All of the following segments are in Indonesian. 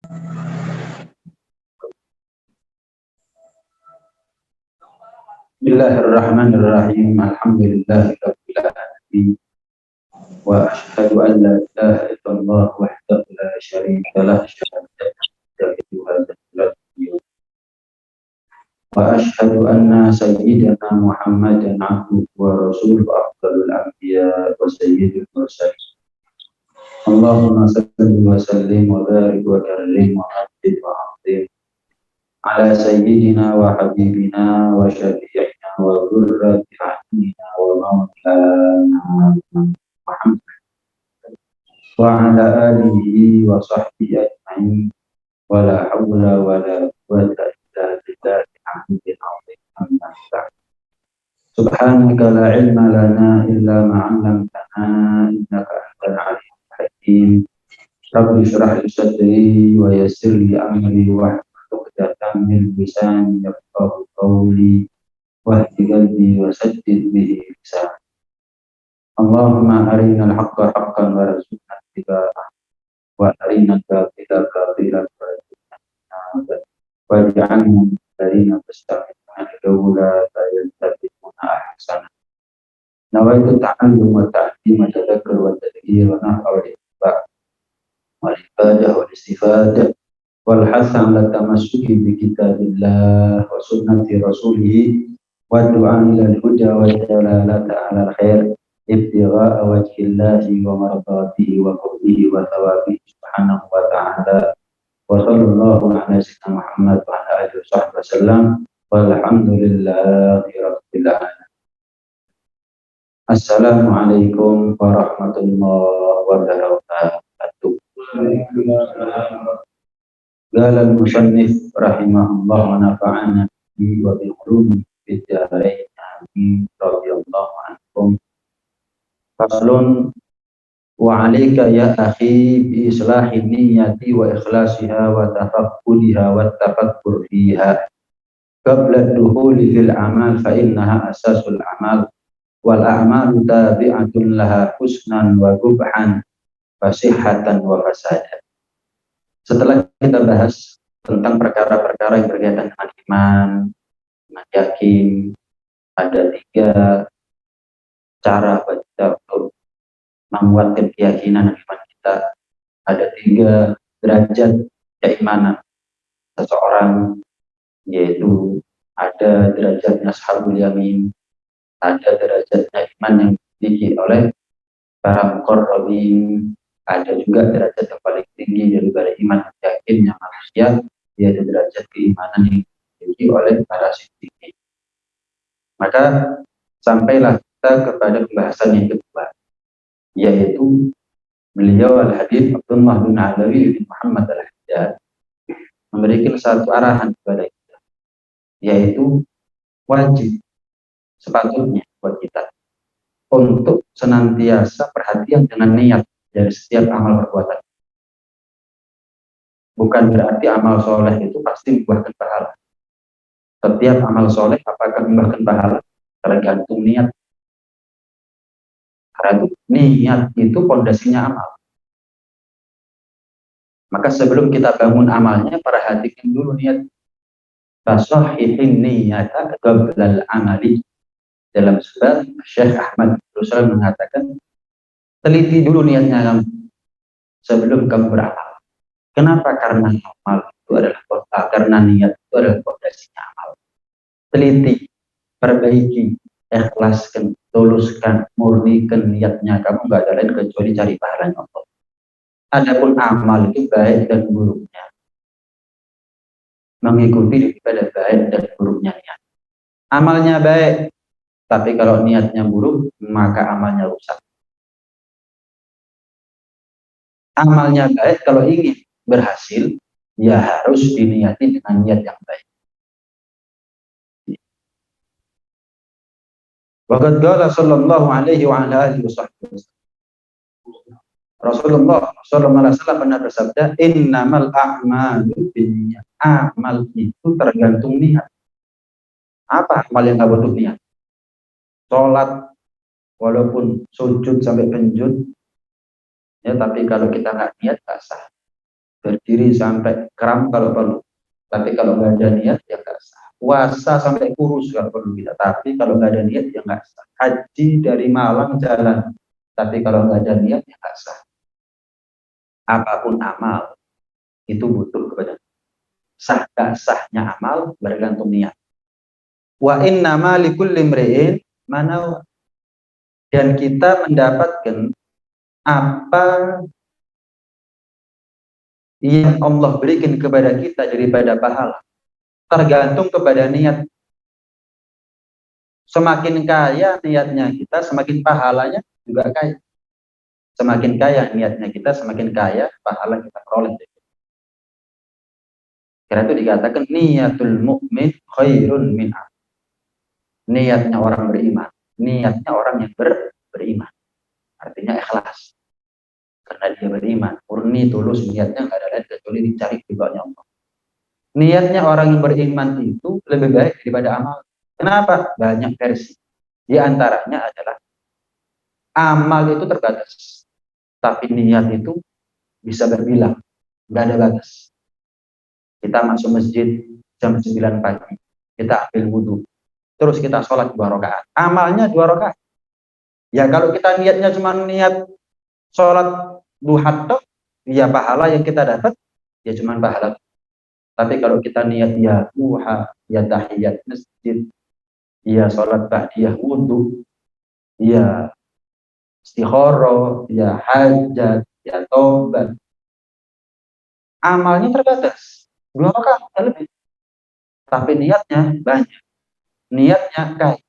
Bismillahirrahmanirrahim. Alhamdulillahirabbil alamin. Wa asyhadu an la ilaha illallah wahdahu la syarika lah wa asyhadu anna sayyidana Muhammadan abduhu wa rasuluhu afdalul anbiya wa sayyidul mursalin. Allahumma salli wa sallim wa barik wa karim wa haddid wa azim ala sayyidina wa habibina wa syafi'ina wa qurrati a'yunina wa maulana Muhammad wa ala alihi wa sahbihi ajma'in wa la hawla wa la quwwata illa billahi al-'aliyyil 'azim. Amma ba'd. Subhanaka la ilma lana illa ma 'allamtana innaka antal 'alimul hakim. Rabbi shrah li sadri wa yassir li amri wa uqdatam min lisani yafqahu qawli wahdi qalbi wa saddid bihi lisani. Allahumma arinal haqqa haqqan warzuqna ittiba'ah wa arinal batila batilan warzuqna waj'alna minal mustaqimina al-qawla fayattabi'una ahsana. Nawaitu ta'allum wa ta'lim wa tadhakkur wa tadhkir wa nahwa wa ittiba' wal ibadah wal istifadah wal hasan la tamassuki bi kitabillah wa sunnati rasulih wa du'a ila al-huda wa dalalata 'ala al-khair ibtigha'a wajhillahi wa mardatihi wa qurbihi wa thawabihi subhanahu wa ta'ala wa sallallahu ala sayyidina Muhammad wa ala alihi wa sahbihi wasallam walhamdulillahi rabbil alamin. Assalamualaikum warahmatullahi wabarakatuh. Qala al-musannif rahimahullah wa nafa'ana bihi wa bi ulumi fid dharain amin radhiyallahu anhum. Faslun wa 'alaika ya akhi bi islahi niyyati wa ikhlasiha wa tafakkuliha wa tafakkur fiha qabla dukhuli fil amal fa innaha asasul amal wal a'malu tabi'atun laha husnan wa qubhan fasihatan wa fasadan. Setelah kita bahas tentang perkara-perkara yang berkaitan dengan iman, dengan yakin, ada 3 cara bagi kita untuk menguatkan keyakinan dan iman kita. Ada 3 derajat keimanan seseorang, yaitu ada derajatnya ashabul yamin, ada derajatnya iman yang dimiliki oleh para muqarrabin, ada juga derajat yang paling tinggi daripada iman dan yakinnya manusia, yaitu derajat keimanan yang dimiliki oleh para siddiqin. Maka sampailah kita kepada pembahasan yang kedua, yaitu beliau Al-Habib Abdullah bin Alawi bin Muhammad Al-Haddad memberikan satu arahan kepada kita, yaitu wajib sepatutnya buat kita untuk senantiasa perhatian dengan niat dari setiap amal perbuatan. Bukan berarti amal soleh itu pasti membuahkan pahala. Setiap amal soleh apakah membuahkan pahala? Tergantung niat. Karena niat itu pondasinya amal. Maka sebelum kita bangun amalnya, perhatikan dulu niat. Fasahihin niyata qablal amali. Dalam surat Syekh Ahmad Ruslan mengatakan, teliti dulu niatnya kamu sebelum kamu beramal. Kenapa? Karena amal itu adalah karena niat itu adalah pondasinya amal. Teliti, perbaiki, ikhlaskan, tuluskan, murnikan niatnya. Kamu nggak ada lain kecuali cari pahalanya Allah. Adapun amal itu baik dan buruknya mengikuti daripada baik dan buruknya niat. Amalnya baik, tapi kalau niatnya buruk, maka amalnya rusak. Amalnya baik, kalau ingin berhasil, ya harus diniati dengan niat yang baik. Waqad qala sallallahu alaihi wa ala alihi wasallam. Rasulullah sallallahu alaihi wasallam pernah bersabda, innamal a'malu binniyat. Amal itu tergantung niat. Apa amal yang nggak butuh niat? Sholat, walaupun sujud sampai penjut, ya, tapi kalau kita nggak niat, nggak sah. berdiri sampai kram kalau perlu. Tapi kalau nggak ada niat ya nggak sah. Puasa sampai kurus kalau perlu kita. Tapi kalau nggak ada niat ya nggak sah. Haji dari Malang jalan. Tapi kalau nggak ada niat ya nggak sah. Apapun amal itu butuh kepada sah gak sahnya amal bergantung niat. Wa inna ma likulli imri'in mana, dan kita mendapatkan apa yang Allah berikan kepada kita daripada pahala tergantung kepada niat. Semakin kaya niatnya kita, semakin pahalanya juga kaya. Semakin kaya niatnya kita, semakin kaya pahala kita peroleh. Karena itu dikatakan niatul mu'min khairun min amal. Niatnya orang beriman, niatnya orang yang beriman. Artinya ikhlas. Karena dia beriman, murni tulus niatnya, nggak ada lain kecuali dicari ridhonya Allah. Niatnya orang yang beriman itu lebih baik daripada amal. Kenapa? Banyak versi. Di antaranya adalah amal itu terbatas, tapi niat itu bisa berbilang, nggak ada batas. Kita masuk masjid jam 9 pagi, kita ambil wudhu, terus kita sholat 2 rakaat, amalnya 2 rakaat. Ya kalau kita niatnya cuma niat sholat duha, ya pahala yang kita dapat ya cuma pahala. Tapi kalau kita niat ya duha, ya tahiyat masjid, ya sholat ba'diyah wudhu, ya istikharah, ya hajat, ya taubat, amalnya terbatas 2 rakaat lebih, tapi niatnya banyak, niatnya kaya.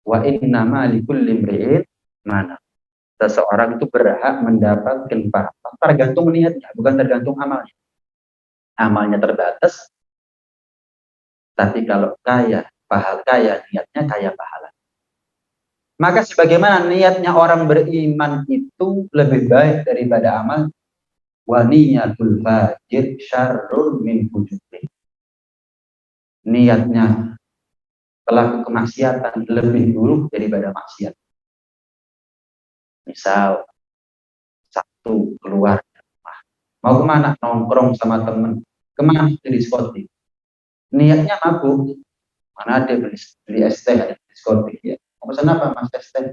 Wa inna ma likulli imri'in mana, seseorang itu berhak mendapatkan pahala tergantung niatnya, bukan tergantung amalnya. Amalnya terbatas, tapi kalau kaya pahala, kaya niatnya, kaya pahala. Maka sebagaimana niatnya orang beriman itu lebih baik daripada amal, wa niyatul fajir syarrun min fujuri. Niatnya pelaku kemaksiatan lebih buruk daripada maksiat. Misal Sabtu keluar rumah, mau kemana? Nongkrong sama temen. Kemana? Ke diskotik. Niatnya mabuk. Mana ada beli es teh, ada diskotik ya. Mau pesan apa mas? Es teh?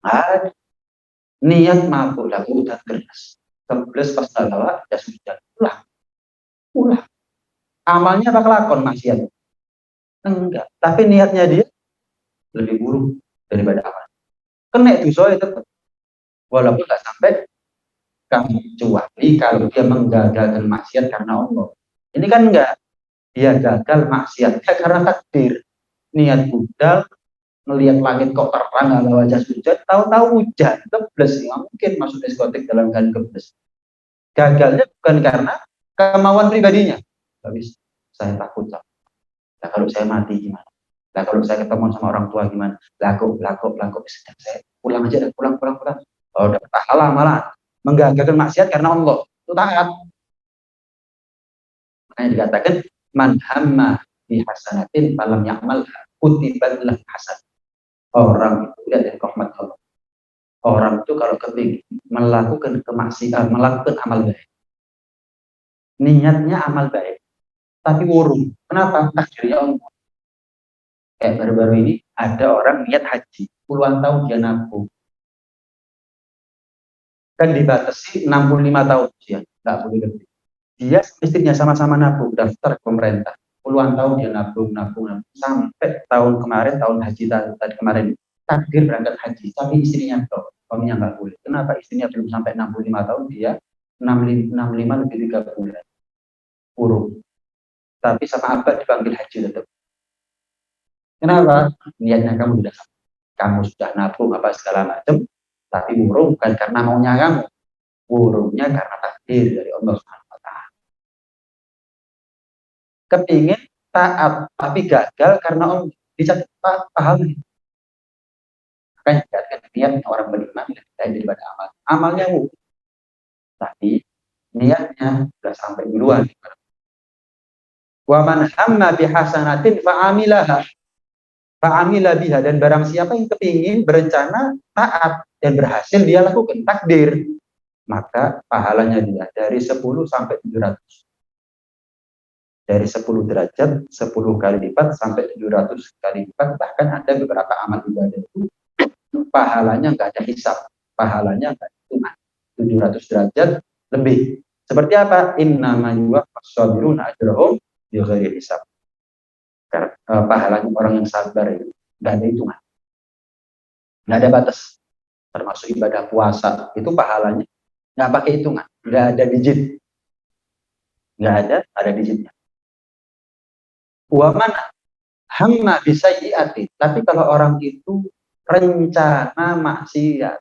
Ada. Niat mabuk, lalu udah keras. Kebeles pas bawa, ya sudah pulang. Pulang. Amalnya apa kelakon maksiat? Enggak. Tapi niatnya dia lebih buruk daripada amal. Kena itu soal tetap. Walaupun nggak sampai kamu, kecuali kalau dia menggagalkan maksiat karena Allah. Ini kan enggak. Dia gagal maksiatnya karena takdir. Niat budal, melihat langit kok terang, nggak wajah hujan, tahu-tahu hujan, kebles. Nggak mungkin masuk diskotik dalam keadaan kebles. Gagalnya bukan karena kemauan pribadinya. Habis saya takut. Nah, kalau saya mati gimana? Nah, kalau saya ketemu sama orang tua gimana? Laku. Saya pulang aja, pulang. Oh, dapat pahala malah menggagalkan maksiat karena Allah. Itu taat. Makanya dikatakan man hamma bi hasanatin falam ya'malha kutibat lahu hasan. Orang itu lihat dari rahmat Allah. Orang itu kalau kepingin melakukan kemaksiatan, melakukan amal baik, niatnya amal baik, tapi urung. Kenapa? Takdirnya Allah. Kayak baru-baru ini ada orang niat haji, puluhan tahun dia nabung. Kan dibatasi 65 tahun usia, nggak boleh lebih. Dia istrinya sama-sama nabung, daftar ke pemerintah. Puluhan tahun dia nabung. Sampai tahun kemarin, tahun haji tadi kemarin, takdir berangkat haji, tapi istrinya toh, suaminya nggak boleh. Kenapa? Istrinya belum sampai 65 tahun, dia 65 lebih 3 bulan. Urung. Tapi sama abad dipanggil haji tetap. Kenapa? Niatnya kamu sudah nabung apa segala macam, tapi urung bukan karena maunya kamu, urungnya karena takdir dari Allah Subhanahu wa Ta'ala. Kepingin taat tapi gagal karena Allah, dicatat pahala. Makanya dikatakan niatnya orang beriman lebih baik daripada amal. Amalnya tapi niatnya sudah sampai duluan. Wa man hamma bihasanatin fa'amilaha fa'amila biha, dan barang siapa yang kepingin berencana taat dan berhasil dia lakukan, takdir. maka pahalanya dia dari 10 sampai 700. Dari 10 derajat, 10 kali lipat sampai 700 kali lipat. Bahkan ada beberapa amal ibadah itu pahalanya nggak ada hisab, pahalanya nggak hitungan, 700 derajat lebih. Seperti apa? Innama yuwaffas sabiruna ajrahum bighairi hisab. Pahalanya orang yang sabar itu nggak ada hitungan, nggak ada batas. Termasuk ibadah puasa itu pahalanya nggak pakai hitungan, nggak ada digit, nggak ada digitnya. Wa man hamma bisayyi'ati, tapi kalau orang itu rencana maksiat,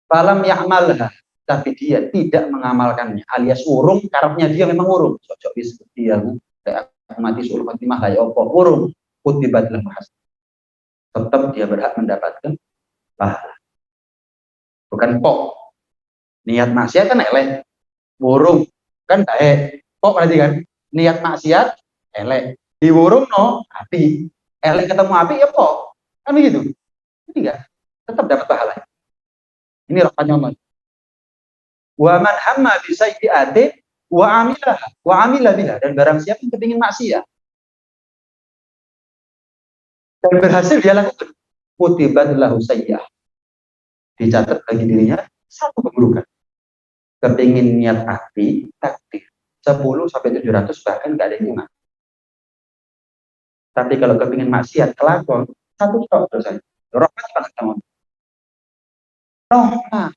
falam ya'malha, tapi dia tidak mengamalkannya, alias urung, karepnya dia memang urung, cocok seperti yang mati suruh khotimah lah ya opo urung, kutibat lahu hasanah, tetap dia berhak mendapatkan pahala. Bukan kok niat maksiat kan elek, urung kan baik, kok berarti kan niat maksiat elek, diwurung no api, elek ketemu api ya kok kan begitu, tidak tetap dapat pahala. Ini rohnya Allah. Wa man hamma bi sayyi'ati wa amila biha, dan barang siapa yang kepingin maksiat dan berhasil dia lakukan, kutibat lahu sayyi'ah, dicatat bagi dirinya satu keburukan. Kepingin niat api, takdir 10 sampai 700 bahkan nggak ada hitungan. Tapi kalau kepingin maksiat kelakon, satu tok dosanya. Rahmat banget sama rahmat.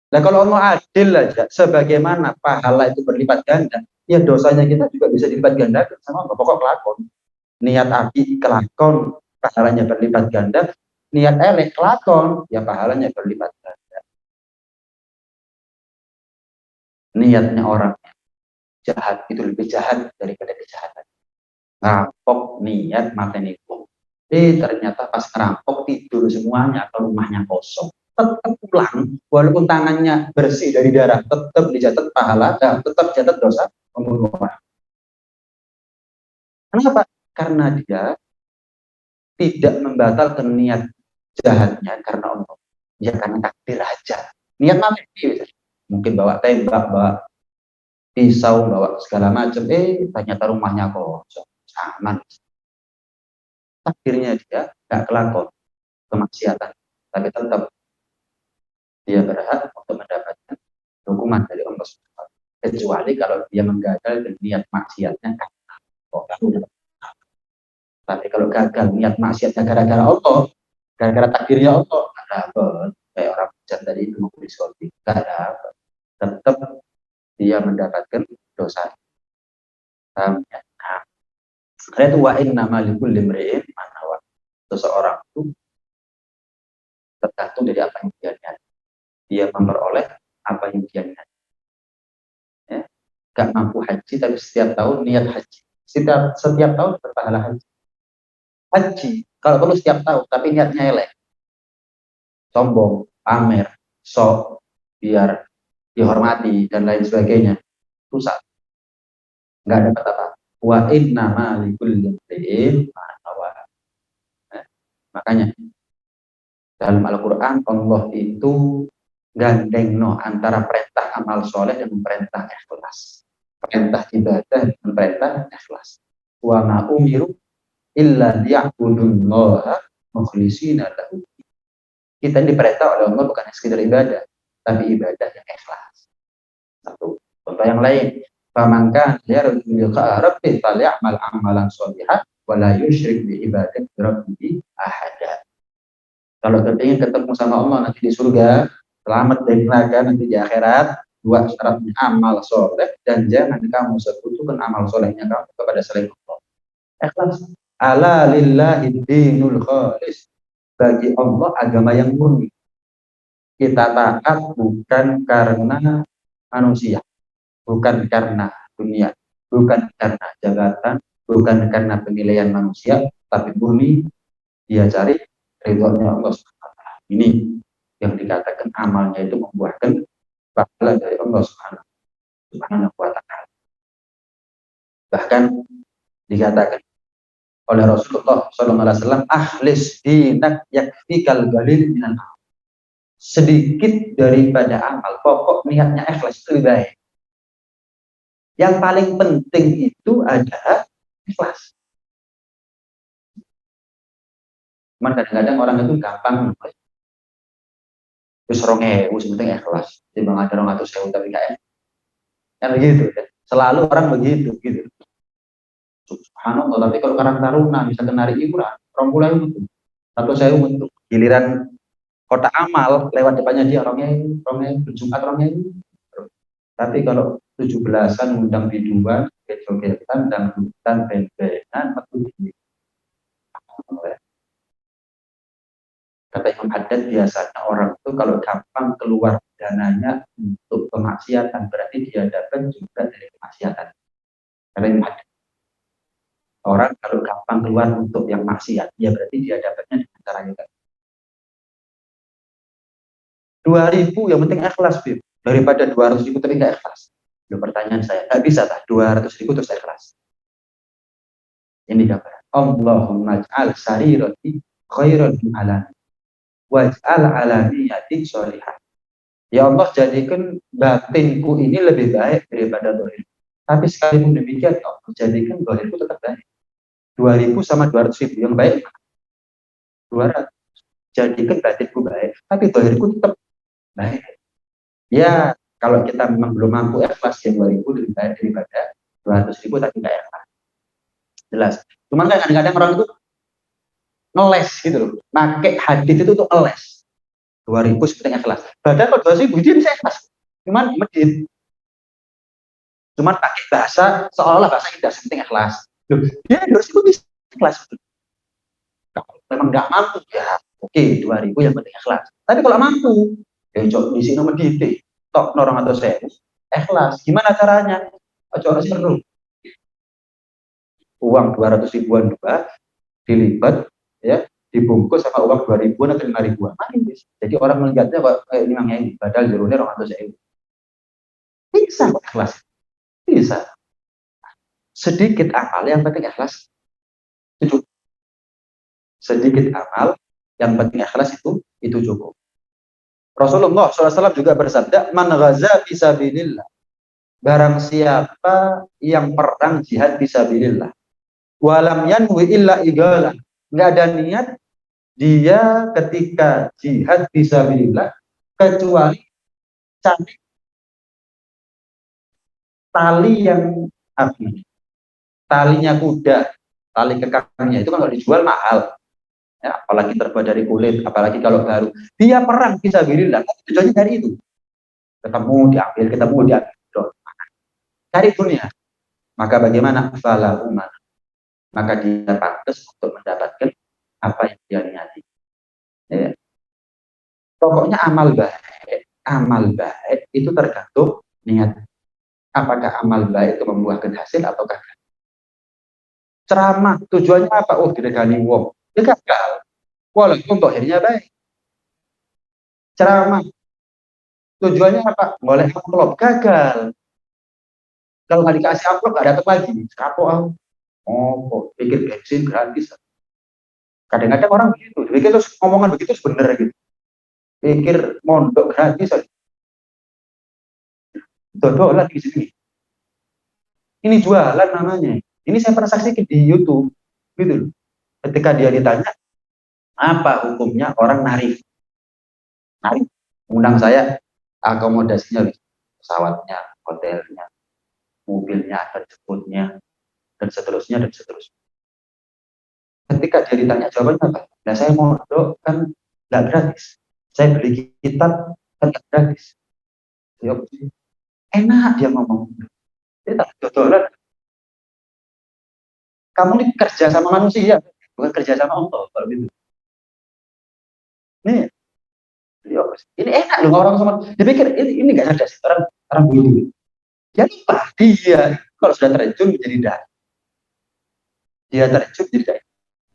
Nah kalau Allah adil aja, sebagaimana pahala itu berlipat ganda, ya dosanya kita juga bisa dilipat ganda sama Allah. Pokok kelakon. Niat api kelakon, pahalanya berlipat ganda. Niat elek kelakon, ya pahalanya berlipat ganda. Niatnya orang jahat itu lebih jahat daripada kejahatan. Ngerampok niat mateni wong. Ternyata pas ngerampok tidur semuanya atau rumahnya kosong. Tetap pulang, walaupun tangannya bersih dari darah, tetap dicatat pahala dan tetap dicatat dosa membunuh orang. Kenapa? Karena dia tidak membatalkan niat jahatnya karena Allah. Ya karena takdir aja. Niat mati mungkin bawa tembak, bawa pisau, bawa segala macam. Ternyata rumahnya kosong. Aman. Takdirnya dia nggak kelakon kemaksiatan, tapi tetap dia berhak untuk mendapatkan hukuman dari Allah SWT. Kecuali kalau dia menggagal niat maksiatnya karena Allah. Tapi kalau gagal niat maksiatnya gara-gara Allah, gara-gara takdirnya Allah, nggak dapat. Kayak orang hujan tadi itu mau diskotik, nggak dapat. Tetap dia mendapatkan dosa. Nah, karena itu wa inna malikul limri'in manawa. Seseorang itu tergantung dari apa yang dia niat. Dia memperoleh apa yang dia niat. Ya. Gak mampu haji tapi setiap tahun niat haji. Setiap tahun berpahala haji. Haji kalau perlu setiap tahun tapi niatnya elek, sombong, pamer, sok, biar dihormati dan lain sebagainya, rusak, nggak dapat apa. Wa inna malikul limri'in manawa. Makanya dalam Al-Quran Allah itu gandengno antara perintah amal soleh dan perintah ikhlas, perintah ibadah dan perintah ikhlas. Wa ma umiru illa liya'budullaha mukhlishina lahu. Kita diperintah oleh Allah bukan sekedar ibadah, tapi ibadah yang ikhlas. Satu. Contoh yang lain, faman kana yarju liqa'a rabbih falyamal amalan sholihan wa la yusyrik bi ibadati rabbih ahada. Kalau kepingin ketemu sama Allah nanti di surga, selamat dari neraka nanti di akhirat, dua syaratnya amal soleh, dan jangan kamu sekutukan amal solehnya kamu kepada selain Allah. Ikhlas. Ala lillahi dinul khalis. Bagi Allah agama yang murni. Kita taat bukan karena manusia, bukan karena dunia, bukan karena jabatan, bukan karena penilaian manusia, tapi murni dia cari ridhonya Allah SWT. Ini yang dikatakan amalnya itu membuahkan pahala dari Allah Subhanahu wa Ta'ala. Bahkan dikatakan oleh Rasulullah SAW, akhlis dinak yakfikal galil minan. sedikit daripada amal, pokok niatnya ikhlas itu lebih baik. Yang paling penting itu adalah ikhlas. Cuman kadang-kadang orang itu gampang, terus ronge, penting ikhlas. Timbang ada orang atau saya tapi kayak kan begitu ya. Selalu orang begitu gitu. Subhanallah, tapi kalau karang taruna bisa kenari iuran, rompulan itu. Atau saya untuk giliran kota amal lewat depannya dia orangnya berjumpa orangnya. Tapi kalau 17-an undang biduan, jogetan dan hutan ben-benan metu di kata Imam Haddad biasanya orang itu kalau gampang keluar dananya untuk kemaksiatan berarti dia dapat juga dari kemaksiatan. Karena Imam Haddad orang kalau gampang keluar untuk yang maksiat, ya berarti dia dapatnya dengan cara yang 2.000 yang penting ikhlas, Bib. Daripada 200.000 tapi nggak ikhlas. Loh, pertanyaan saya, nggak bisa tak 200.000 terus ikhlas. Ini gambar. Allahumma ja'al sarirati khairan min alani waj'al alaniyati sholihah. Ya Allah, jadikan batinku ini lebih baik daripada zahir. Tapi sekalipun demikian, ya Allah, jadikan zahirku tetap baik. 2.000 sama 200.000 yang baik 200. Jadikan batinku baik, tapi zahirku tetap baik. Ya, kalau kita memang belum mampu ikhlas, ya 2.000 lebih baik daripada 200.000 tapi nggak ikhlas. Jelas. Cuman kan kadang-kadang orang itu ngeles gitu loh. Pakai hadis itu tuh ngeles. 2.000 sebenarnya ikhlas. Padahal kalau 2.000 dia bisa ikhlas. Cuman medit. Cuman pakai bahasa seolah-olah bahasa indah sebenarnya ikhlas. Loh, dia 2.000 bisa ikhlas. Kalau memang nggak mampu ya oke 2.000 yang penting ikhlas. Tapi kalau mampu, ya coba di sini medit. Tok norong atau saya ikhlas. Gimana caranya? Coba seru. Uang 200 ribuan juga dilipat ya dibungkus sama uang 2.000-an atau 5.000-an manis. Jadi orang melihatnya kok kayak ini memang ini padahal jurune orang atau saya bisa ikhlas, bisa sedikit amal yang penting ikhlas itu sedikit amal yang penting ikhlas itu cukup. Rasulullah SAW juga bersabda, man ghaza fisabilillah, barang siapa yang perang jihad fisabilillah, walam yanwi illa igalah, nggak ada niat dia ketika jihad fisabilillah kecuali cari tali yang apa, talinya kuda, tali kekangnya itu kan kalau dijual mahal, ya, apalagi terbuat dari kulit, apalagi kalau baru. Dia perang fisabilillah, tujuannya dari itu. Ketemu diambil, cari dunia. Maka bagaimana? Fala umat. Maka dia pantas untuk mendapatkan apa yang dia niati. Ya. Pokoknya amal baik itu tergantung niat. Apakah amal baik itu membuahkan hasil atau gagal? Ceramah tujuannya apa? Oh, diregani wong. Ya gagal. Walaupun akhirnya baik. Ceramah tujuannya apa? Boleh amplop, gagal. Kalau nggak dikasih amplop nggak dapat lagi. Kapok. Oh, pikir bensin gratis. Kadang-kadang orang begitu. Pikir terus omongan begitu sebenarnya gitu. Pikir mondok gratis. Dodol lagi di sini. Ini jualan namanya. Ini saya pernah saksikan di YouTube, gitu. Ketika dia ditanya apa hukumnya orang narik, undang saya akomodasinya, pesawatnya, hotelnya, mobilnya, dan sebutnya, dan seterusnya dan seterusnya. Ketika dia ditanya jawabannya apa? Nah saya mondok kan nggak gratis. Saya beli kitab kan nggak gratis. Ya, enak dia ngomong. Dia tak dodolan. Kamu ini kerja sama manusia, bukan kerja sama Allah kalau gitu. Nih, ini enak loh orang sama. Dipikir ini nggak cerdas orang bulu. Ya lupa dia kalau sudah terjun menjadi dai. Dia terjun menjadi dai.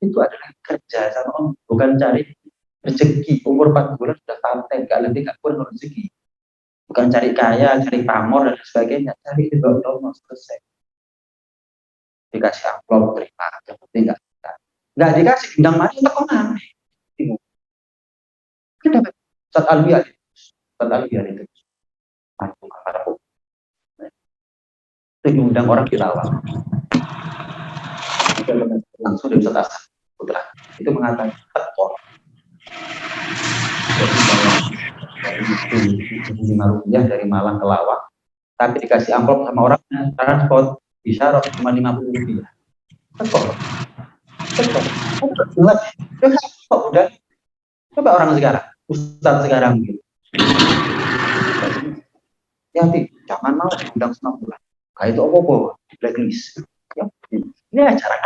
Itu adalah kerja sama Allah, bukan cari rezeki. Umur 4 bulan sudah santai, nggak lebih nggak kurang rezeki. Bukan cari kaya, cari pamor dan sebagainya. Cari itu Allah selesai. Dikasih amplop terima, yang penting nggak dikasih undang mati tak kemana. Kenapa? Ustaz Albian itu itu diundang orang di Lawang langsung dari Ustaz Hasan Putra itu mengatakan tekor Rp5 dari Malang ke Lawang tapi dikasih amplop sama orang transport bisa cuma Rp50 tekor udah coba orang sekarang Ustaz sekarang gitu ya jangan mau undang 9 bulan kayak itu apa blacklist ya, ini acara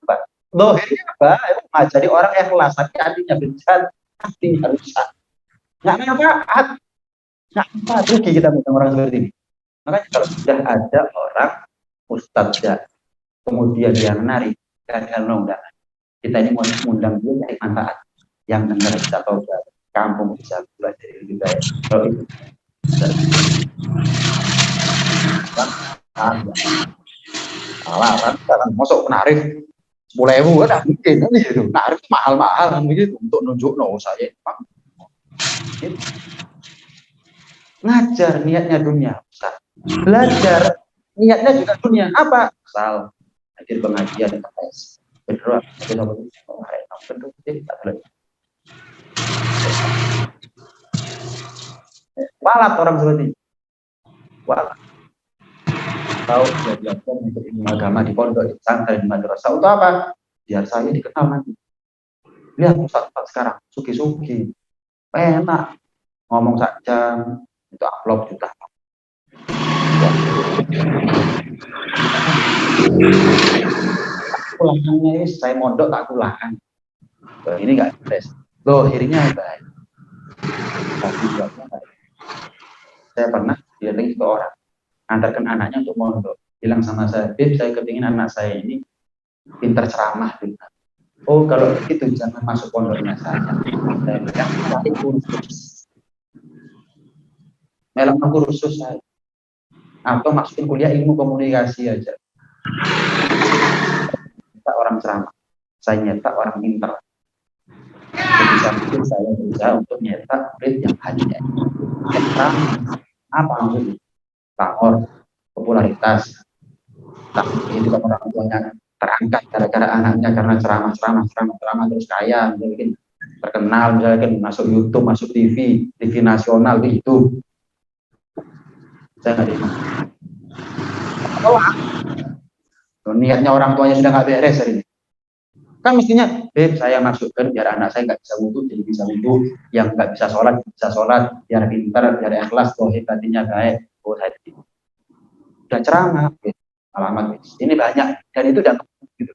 apa dohirnya apa jadi orang yang kelas tapi hatinya bencan hatinya rusak nggak manfaat rugi kita mengundang orang seperti ini makanya kalau sudah ada orang ustadz ya kemudian dia menarik gagal undangan kita ini mau mengundang dia cari manfaat yang benar bisa tahu kampung bisa belajar lebih baik kalau itu salah masuk penarik 10.000 kan mungkin kan itu narik mahal-mahal kan begitu untuk nunjuk saya ngajar niatnya dunia belajar niatnya juga dunia apa asal hadir pengajian berdoa walat orang seperti walat tahu belajar untuk ilmu agama di pondok di pesantren di madrasah untuk apa biar saya dikenal nanti lihat Ustaz sekarang suki-suki enak ngomong saja itu upload juta ulangannya ini saya mondok tak ulangan ini nggak stres loh akhirnya baik tapi saya pernah didatangi ke orang antarkan anaknya untuk mondok bilang sama saya saya kepingin anak saya ini pintar ceramah oh kalau begitu jangan masuk pondoknya saya cari kursus melak kursus saya atau masukin kuliah ilmu komunikasi aja nyetak orang ceramah saya nyetak orang pintar sebisa mungkin saya berusaha untuk nyetak murid yang hanya nyetak apa maksudnya pamor popularitas tapi itu kan orang tuanya terangkat gara-gara anaknya karena ceramah terus kaya mungkin terkenal misalnya kan masuk YouTube masuk TV nasional itu saya nggak terima niatnya orang tuanya sudah nggak beres hari ini kan mestinya saya masukkan biar anak saya nggak bisa wudhu jadi bisa wudhu yang nggak bisa sholat biar pintar biar ikhlas tadinya baik saya udah ceramah alamat ini banyak dan itu udah gitu.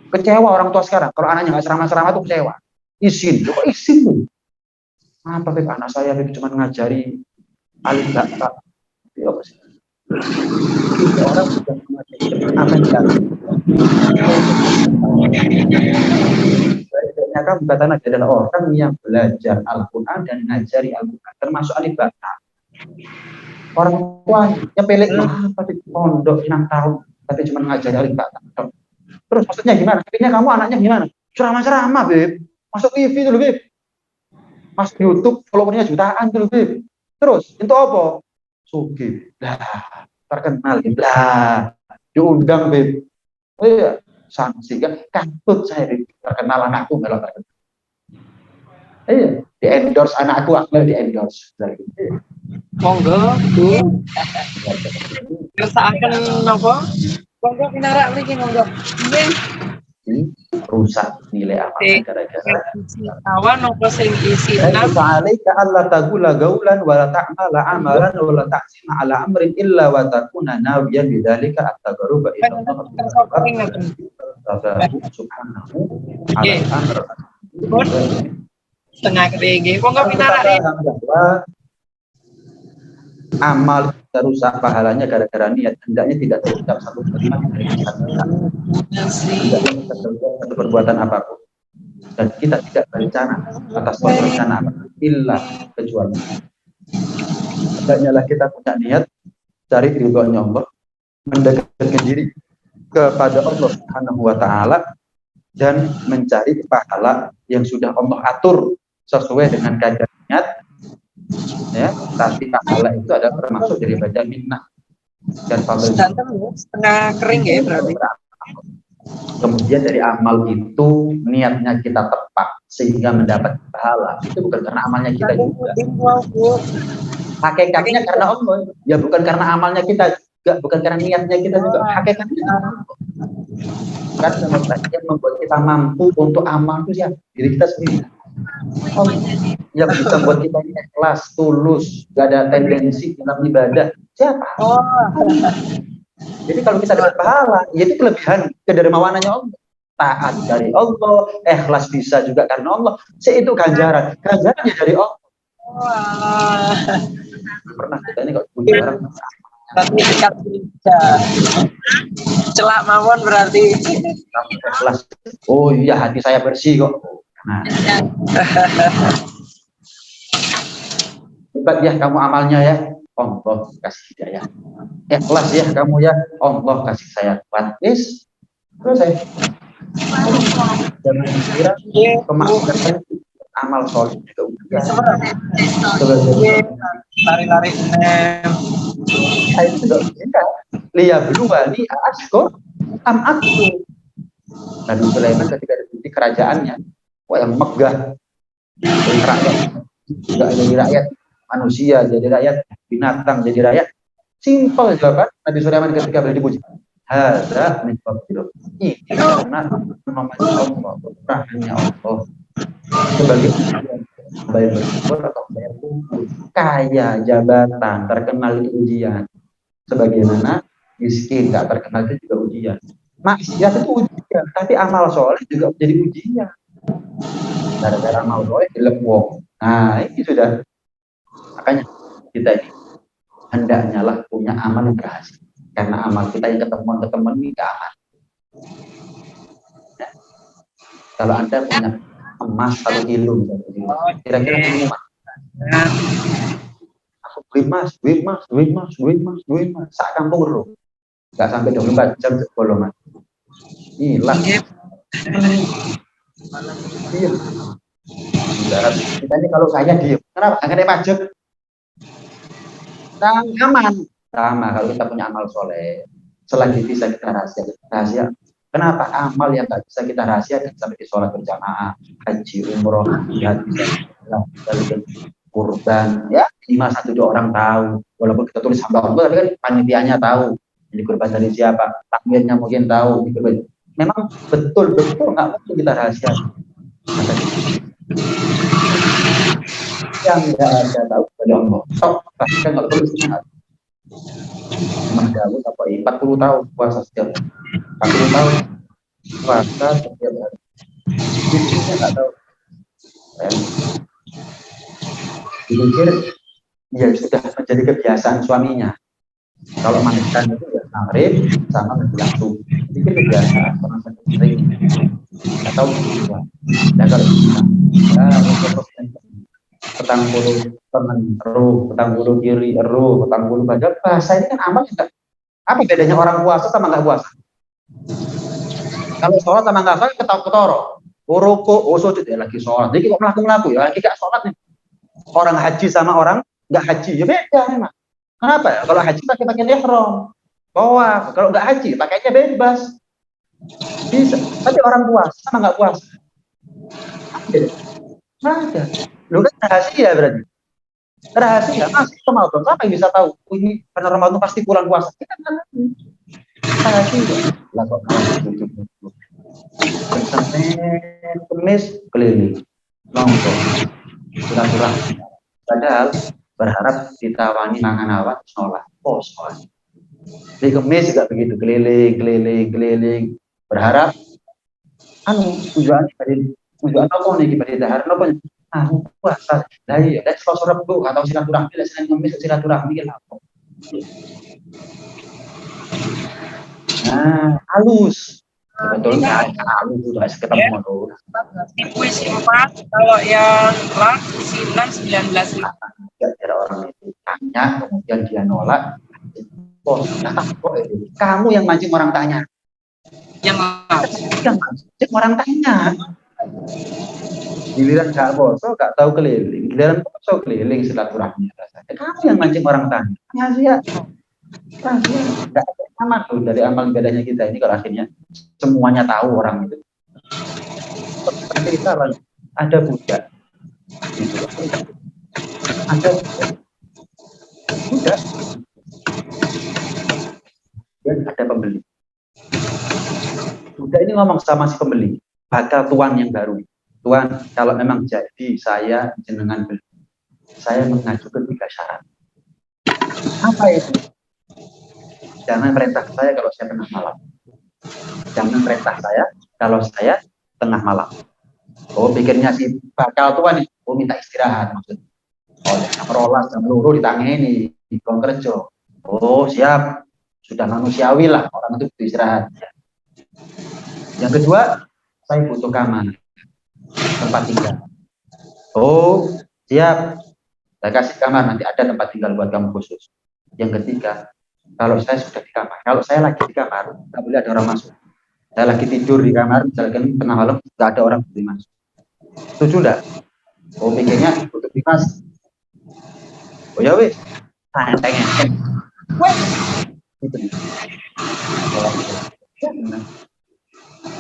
Kecewa orang tua sekarang kalau anaknya nggak ceramah tuh kecewa izin tuh apa anak saya cuma ngajari alim batak ya apa sih orang sudah apa baiknya kamu katakan adalah orang yang belajar Al-Quran dan ngajari Al-Quran termasuk alim batak orang tuanya pelik apa di pondok 6 tahun tapi cuma ngajari alim batak terus maksudnya gimana akhirnya kamu anaknya gimana ceramah beb masuk TV dulu beb masuk YouTube followernya jutaan dulu beb terus itu apa sugih lah terkenal lah diundang beb iya sanksi kan kantut saya terkenal anakku kalau terkenal iya di endorse anakku di endorse monggo tuh kersaaken napa monggo pinarak mriki monggo rusak nilai amal gara-gara awan nopo sing isinan alaika alla tagula gaulan wala ta'mala amalan wala ta'sima ala amrin illa wa takuna nawiyan bidzalika at-taqarruba ila Allah subhanahu ala amr setengah kedege monggo pinarak amal kita rusak pahalanya gara-gara niat hendaknya tidak terucap satu kalimat dari satu perbuatan apapun dan kita tidak berencana atas rencana illa kecuali hendaknya lah kita punya niat cari ridhonya Allah mendekatkan diri kepada Allah Subhanahu wa taala dan mencari pahala yang sudah Allah atur sesuai dengan kadar niat, ya. Tapi pahala itu adalah termasuk daripada minnah dan fadl. Setengah kering ya berarti. Kemudian dari amal itu niatnya kita tepat sehingga mendapat pahala, itu bukan karena amalnya kita juga. Hakikatnya karena Allah, ya bukan karena amalnya kita juga, bukan karena niatnya kita juga. Hakikatnya kan yang membuat kita mampu untuk amal itu ya diri kita sendiri. Oh, yang bisa buat kita ini ikhlas, tulus, gak ada tendensi dalam ibadah. Siapa? Jadi kalau kita dapat pahala, ya itu kelebihan kedermawanannya Allah. Taat dari Allah, ikhlas bisa juga karena Allah. Itu ganjarannya dari Allah. Pernah kita ini kok jarang. Tapi dekat gereja. Celak mawon berarti. Ikhlas. Oh iya, hati saya bersih kok. Nah. Hebat ya kamu amalnya ya. Allah kasih hidayah. Ikhlas ya kamu ya. Allah kasih saya kuat. Terus saya jangan dikira kemaksiatan amal soleh juga udah. Lari-lari Saya juga bisa. Liya berdua di asko am aku. Nabi Sulaiman ketika di kerajaannya, wah yang megah, jadi rakyat, tidak jadi rakyat manusia, jadi rakyat binatang, jadi rakyat. Simpel juga kan Nabi Sulaiman ketika beliau dipuji. Hadza min fadlillah. Ini karena namanya Allah, rahmatnya Allah. Sebagai bersyukur atau kaya jabatan terkenal itu ujian. Sebagaimana miskin tak terkenal itu juga ujian. Maksiat itu ujian, tapi amal soleh juga menjadi ujian. Gara-gara amal soleh dilepok. Nah ini sudah. Makanya kita ini hendaknya lah punya amal yang berhasil. Karena amal kita yang ketemuan ini gak aman. Ya. Kalau Anda punya emas atau kilo, kira-kira minuman. Aku beli mas. Sak kampung bro. Gak sampai 24 jam sebelum hilang. Iya. Kita ini kalau saya diem, kenapa? Nggak ada pajak. Aman. Sama kalau kita punya amal soleh, selagi bisa kita rahasia. Kenapa amal yang nggak bisa kita rahasiakan seperti sholat berjamaah, haji, umroh, jihad, kurban, ya 1-2 orang tahu. Walaupun kita tulis hamba Allah, tapi kan panitianya tahu. Jadi kurban dari siapa? Takmirnya mungkin tahu. Memang betul nggak mungkin kita rahasiakan. Yang nggak ada tahu kepada Allah. Bahkan kalau tulis Imam Dawud apa 40 tahun puasa setiap 40 tahun puasa setiap hari. Istrinya nggak tahu. Dipikir ya sudah menjadi kebiasaan suaminya. Kalau makan itu ya maghrib sama menjelang subuh. Dipikir kebiasaan orang sering. Nggak tahu juga. Dan kalau petang bulu teman petang bulu kiri petang bulu badan bahasa ini kan amal juga. Apa bedanya orang puasa sama nggak puasa? Kalau sholat sama nggak sholat ketawa-ketoro, ruku, sujud ya lagi sholat. Jadi kok melaku ya lagi gak sholat nih. Orang haji sama orang nggak haji ya beda memang. Kenapa ya? Kalau haji pakai ihram, tawaf. Kalau nggak haji pakainya bebas. Bisa. Tapi orang puasa sama nggak puasa? Ada. Lu kan rahasia berarti. Rahasia masih Ramadan. Siapa yang bisa tahu? Ini karena Ramadan pasti kurang puasa. Kita kan rahasia. Lah kok Senin, Kamis keliling. Nongkrong. Silaturahmi. Padahal berharap ditawani mangan awak sholat. Oh, sholat. Di Kamis juga begitu, keliling. Berharap tujuan apa nih pada dahar nopo puasa lah iya dan Selasa Rabu atau silaturahmi lah Senin Kamis silaturahmi apa halus sebetulnya halus itu harus ketemu dulu di puisi 4 kalau yang lak sinan 19 ada orang itu tanya kemudian dia nolak kamu yang mancing orang tanya yang mancing orang tanya Giliran nggak poso, nggak tahu keliling. Giliran poso keliling silaturahmi rasanya. Kamu yang mancing orang tanya. Rahasia, rahasia. Nggak ada aman tuh dari amal ibadahnya kita ini kalau akhirnya semuanya tahu orang itu. Cerita lagi, ada budak, gitu. Ada budak, dan ada pembeli. Budak ini ngomong sama si pembeli, bakal tuan yang baru. Tuan, kalau memang jadi saya jenengan beli, saya mengajukan 3 syarat. Apa itu? Jangan perintah saya kalau saya tengah malam. Jangan perintah saya kalau saya tengah malam. Oh, pikirnya si bakal tuan itu, oh minta istirahat maksudnya. Oh, jam rolas, jam loro ditangani di ruang kerja. Oh, siap. Sudah manusiawi lah, orang itu butuh istirahat. Yang kedua, saya butuh kamar, tempat tinggal. Oh, siap. Saya kasih kamar, nanti ada tempat tinggal buat kamu khusus. Yang ketiga, kalau saya sudah di kamar, kalau saya lagi di kamar, nggak boleh ada orang masuk. Saya lagi tidur di kamar, misalkan tengah malam, nggak ada orang boleh masuk. Setuju enggak? Oh, pikirnya untuk Dimas. Oh ya wis, pengen. Wes, gitu.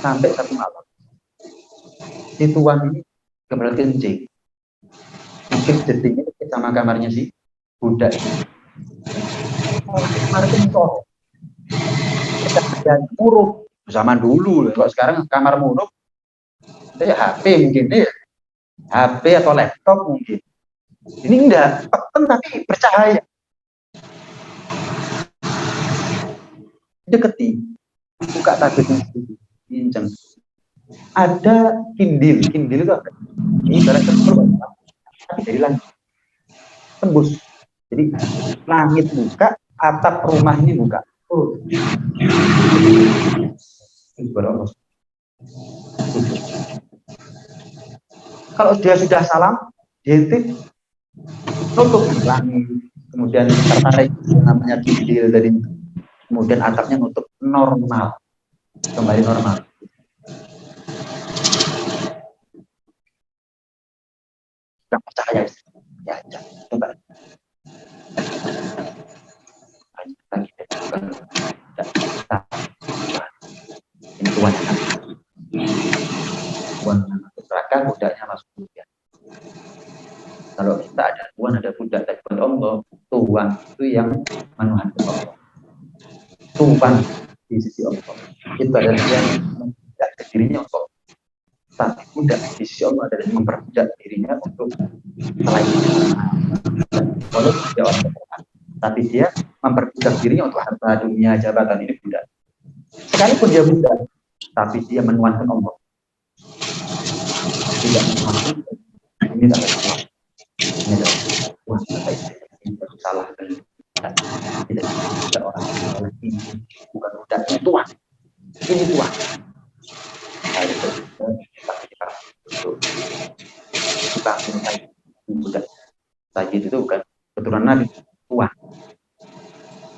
Sampai satu malam, si tuan ini kebelet kencing. Mungkin jadinya sama kamarnya si budak. Kamar kencok. Dan muruk. Zaman dulu, kalau sekarang kamar muruk, ya HP mungkin deh. HP atau laptop mungkin. Ini enggak, tapi bercahaya. Deketi, buka tabirnya, pincang. Ada kindil itu apa? Ini barang tapi dari langit tembus. Jadi langit buka, atap rumah ini buka. Oh. Kalau dia sudah salam, dia tutup langit, kemudian tertarik namanya kindil dari, kemudian atapnya nutup, normal, kembali normal. Tidak percaya ya, coba lagi ini tuan masuk neraka, budaknya masuk surga. Kalau kita ada tuan, ada budak, dan buat Allah, tuan itu yang menuhankan Allah. Tuan di sisi Allah itu adalah yang memperbudak dirinya untuk, tapi budak di sisi Allah adalah yang memperbudak dirinya untuk selain Allah, tapi dia memperbudak dirinya untuk harta dunia, jabatan. Ini budak. Sekalipun dia budak, tapi dia menuhankan Allah. Tidak menuhankan, ini adalah Tuhan. Ini adalah Tuhan. Ini salah. Tidak ada orang ini bukan budak, ini Tuhan. Ini Tuhan. Kita budak. Sayyid itu bukan keturunan Nabi, Tuhan.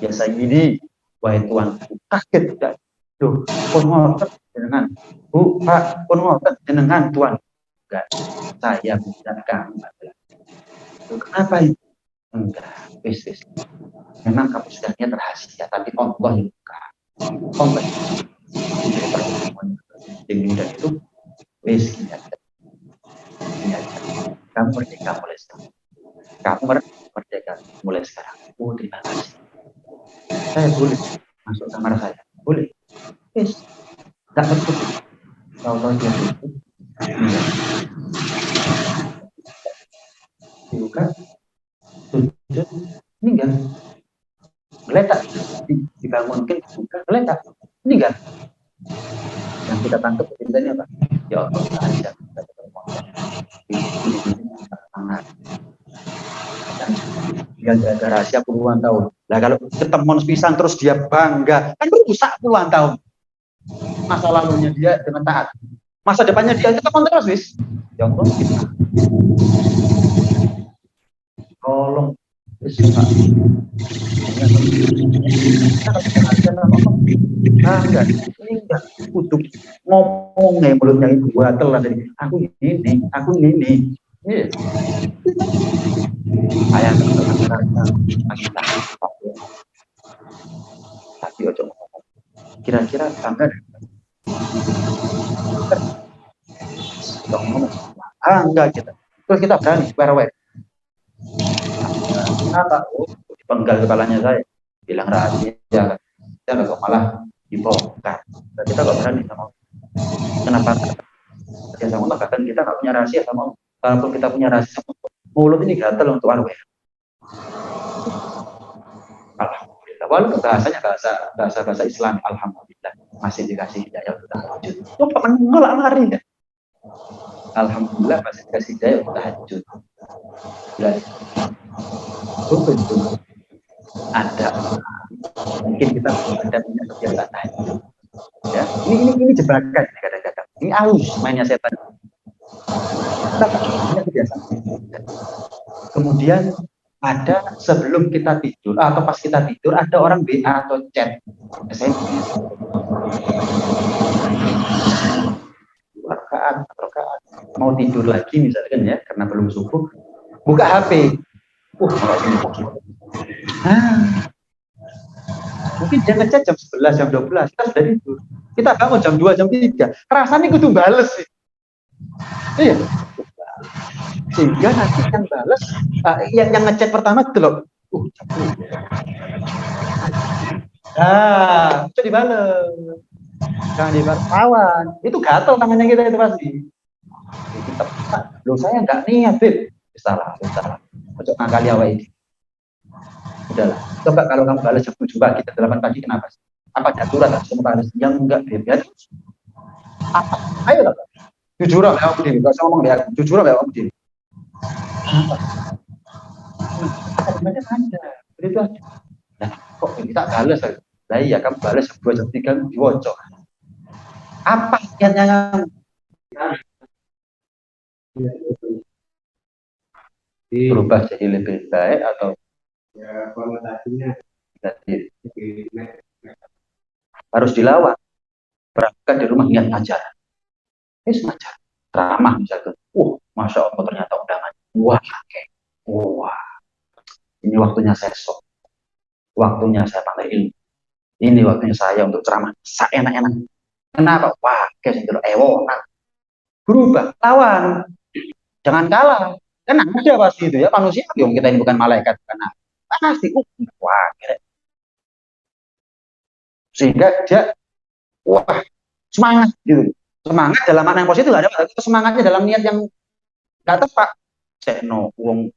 Ya Sayyidi, wahai Tuhan, kaget tidak. Duh, pun ngotot jenengan. Bu, Pak, pun ngotot jenengan Tuhan. Enggak, saya bukan kamu. Kenapa itu? Enggak, wis. Memang kamu sudah niat rahasia, tapi Allah yang buka. Allah yang mudah itu, wis kamu merdeka mulai sekarang. Kamu merdeka mulai sekarang. Oh, terima kasih. Saya boleh masuk kamar saya, boleh. Yes, tak betul. Kalau dia itu, dibuka, sujud, meninggal. Geletak, dibangunkan, dibuka, geletak, meninggal. Yang kita tangkap ceritanya apa? Ya Allah, aja. Dia jaga rahasia puluhan tahun. Nah kalau ketemu pisang terus dia bangga, kan rusak puluhan tahun. Masa lalunya dia dengan taat, masa depannya dia ketemu terus, wis. Ya Allah, kita tolong kita bangga, ini enggak. kudu ngomong mulutnya itu gatel lah dari aku ini. Iya. Ayah tapi ojo ngomong. Kira-kira bangga ngomong enggak kita. Terus kita berani swear. Kenapa? Oh, dipenggal kepalanya saya. Bilang rahasia. Kita kok malah dibongkar. Kita kok berani sama kenapa? Ya sama Allah, bahkan kita nggak punya rahasia sama Allah. Kalaupun kita punya rahasia sama Allah, mulut ini gatel untuk arwah. Alhamdulillah. Walaupun bahasanya bahasa Islam, alhamdulillah masih dikasih hidayah untuk tahajud. Coba menolak lari ya. Alhamdulillah masih dikasih hidayah untuk tahajud. Itu ada mungkin kita ada punya kebiasaan tahajud. Ya, ini jebakan kadang-kadang. Ini halus mainnya setan. Kita punya kebiasaan. Kemudian ada sebelum kita tidur atau pas kita tidur ada orang WA atau chat SMS rakaat mau tidur lagi misalkan ya karena belum subuh buka HP mungkin dia ngechat jam 11 jam 12 kita sudah tidur kita bangun jam 2 jam 3 rasanya kudu bales sih iya sehingga nanti yang balas yang ngechat pertama itu loh itu dibales jangan dibales kawan itu gatel tangannya kita itu pasti kita loh saya nggak niat Beb salah ojo ngakali awal ini udahlah coba kalau kamu balas jam 7 pagi ke 8 pagi kenapa sih apa jaturan langsung balas yang enggak Beb ya apa ayo lah jujur lah aku diri gak usah ngomong deh jujur lah aku diri sebenarnya ada itu aja nah kok kita balas lah iya kamu balas jam 2 jam 3 diwocok apa niatnya berubah jadi lebih baik atau ya konotasinya harus dilawan berangkat di rumah niat ngajar ngajar ramah misalkan masya Allah ternyata undangan wah ini waktunya saya sok waktunya saya pandai ilmu ini waktunya saya untuk ceramah seenak-enak kenapa wah kayak sendiri berubah lawan jangan kalah kan ada pasti itu ya manusia kita ini bukan malaikat karena pasti wah sehingga dia wah semangat gitu semangat dalam makna yang positif ada semangatnya dalam niat yang nggak tepat sekno wong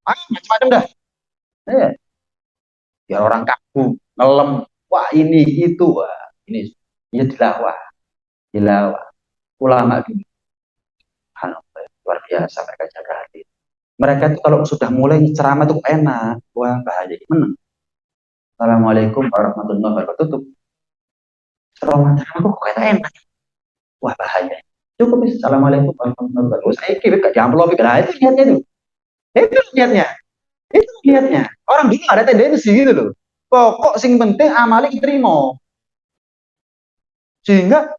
macam-macam dah biar orang kaku ngelem wah ini itu ini dilawan ulama dulu luar biasa mereka jaga hati mereka itu kalau sudah mulai ceramah itu enak wah bahaya menang Assalamualaikum warahmatullahi wabarakatuh ceramahnya kok kayak enak wah bahaya cukup Assalamualaikum warahmatullahi wabarakatuh saya kira gak diamplop itu niatnya orang dulu ada tendensi gitu loh pokok sing penting amali diterima sehingga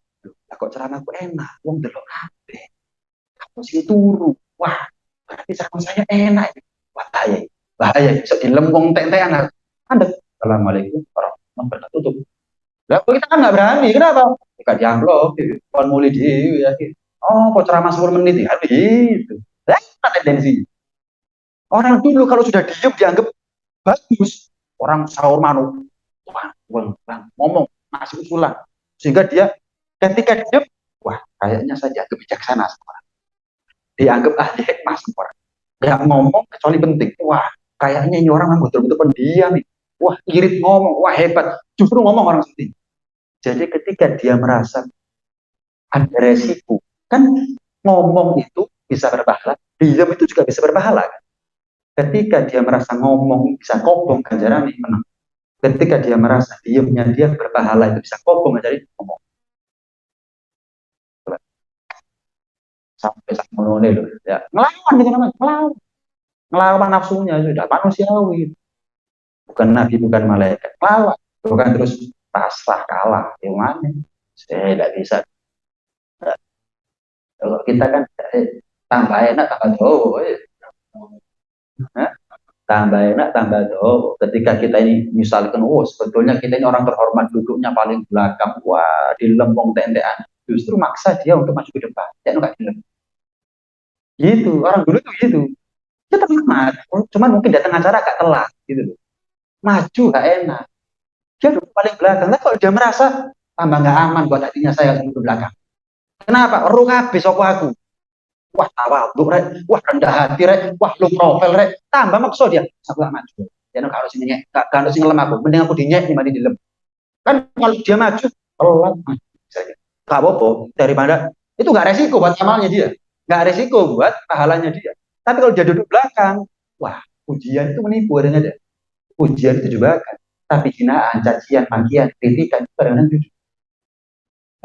kok ceramahku enak wong delok kabeh aku sing turu wah berarti ceramah saya enak wah bahaya bisa dilempung tentean anda Assalamualaikum warahmatullahi wabarakatuh lah kita kan nggak berani kenapa gak diamplop kon mulai dhewe ya kok ceramah 10 menit ya gitu lah tendensi orang dulu kalau sudah diem dianggap bagus orang sahur manu ngomong masih usulan sehingga dia ketika diem wah kayaknya saya dianggap bijaksana semua dianggap ahli hikmah semua nggak ngomong kecuali penting wah kayaknya ini orang betul-betul pendiam nih wah irit ngomong wah hebat justru ngomong orang penting jadi ketika dia merasa ada resiko kan ngomong itu bisa berpahala diam itu juga bisa berpahala kan? Ketika dia merasa ngomong bisa kobong ganjaran menang. Ketika dia merasa diamnya dia berpahala itu bisa kobong ganjaran ngomong. Sampai menone loh ya. Ngelawan dengan namanya, ngelawan nafsunya sudah manusiawi. Bukan nabi, bukan malaikat. Ngelawan. Bukan terus pasrah kalah. Gimana? Saya tidak bisa. Kalau kita kan tambah enak tambah jauh. Tambah enak tambah jauh. Ketika kita ini misalkan, oh sebetulnya kita ini orang terhormat duduknya paling belakang, wah di lempung tendean, justru maksa dia untuk maju ke depan. Ya enggak gitu. Orang dulu tuh gitu. Ya terhormat, cuman mungkin datang acara agak telat gitu loh. Maju gak enak. Dia duduk paling belakang. Tapi kalau dia merasa tambah nggak aman buat hatinya saya duduk belakang. Kenapa? Rung habis aku. Wah tawaduk rek, wah rendah hati rek, wah lu profil rek, tambah makso dia, aku gak maju. Dia nggak harus nyek, gak harus ngelem aku, mending aku dinyek dibanding dilem. Kan kalau dia maju, pelan saja. Gak apa-apa, daripada itu gak resiko buat amalnya dia, gak resiko buat pahalanya dia. Tapi kalau dia duduk belakang, wah ujian itu menipu adanya dia. Ujian itu juga kan, tapi hinaan, cacian, makian, kritikan, kadang-kadang jujur.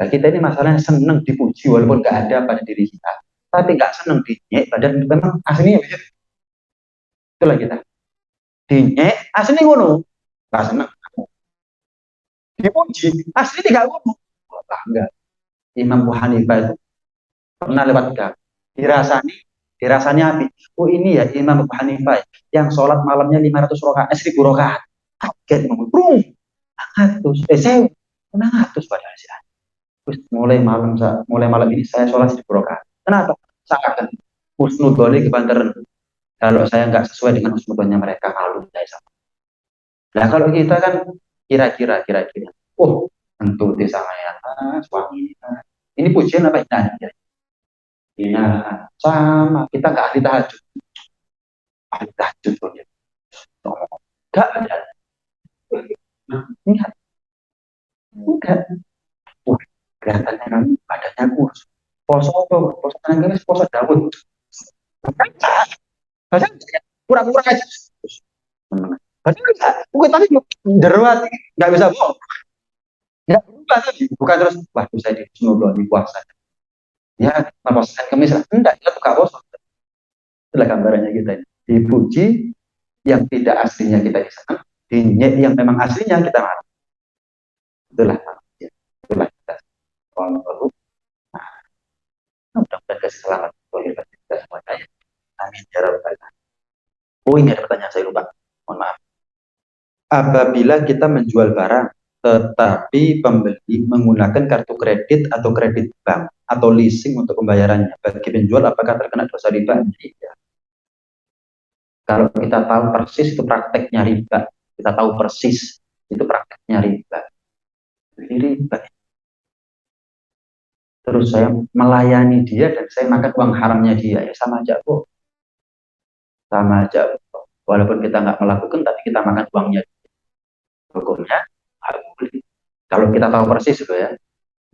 Nah, kita ini masalahnya seneng dipuji walaupun gak ada pada diri kita, tapi nggak seneng dinyek padahal memang aslinya begitu. Itulah kita dinyek asli ngono nggak seneng, dipuji asli tidak ngono enggak. Imam Abu Hanifah itu pernah lewat gang, dirasani dirasani api, oh ini ya Imam Abu Hanifah yang sholat malamnya 500 rakaat 1000 rakaat, kaget ngomong bro 100 saya 600 padahal sih. Terus mulai malam ini saya sholat 1000 rakaat. Kenapa? Saya akan husnudoni kebantaran. Kalau saya nggak sesuai dengan husnudonnya mereka, malu saya sama. Nah kalau kita kan kira-kira, oh tentu desa saya suami ini pujian apa hinaan? Iya sama, kita nggak ahli tahajud tuh ya. Nggak ada. Enggak, enggak. Wah, kelihatannya kan badannya kurus. Poso tangan poso Daud. Padahal pura-pura aja. Padahal enggak, bukan tadi jerawat, nggak bisa bohong. Nggak berubah tadi, bukan terus, wah saya di di puasa. Ya, melepaskan kemis, enggak, kita tuh gak bosan. Itulah gambarannya kita ini. Dipuji yang tidak aslinya kita bisa, dinyek yang memang aslinya kita marah. Itulah manusia. Itulah kita. Kalau mudah-mudahan kasih selamat untuk kita semuanya. Amin ya rabbal alamin. Oh ini ada pertanyaan saya lupa. Mohon maaf. Apabila kita menjual barang, tetapi pembeli menggunakan kartu kredit atau kredit bank atau leasing untuk pembayarannya, bagi penjual apakah terkena dosa riba? Tidak. Kalau kita tahu persis itu prakteknya riba, kita tahu persis itu prakteknya riba. Ini riba. Terus saya melayani dia dan saya makan uang haramnya dia, ya sama aja kok. Sama aja. Walaupun kita nggak melakukan, tapi kita makan uangnya. Hukumnya harus beli. Kalau kita tahu persis itu ya,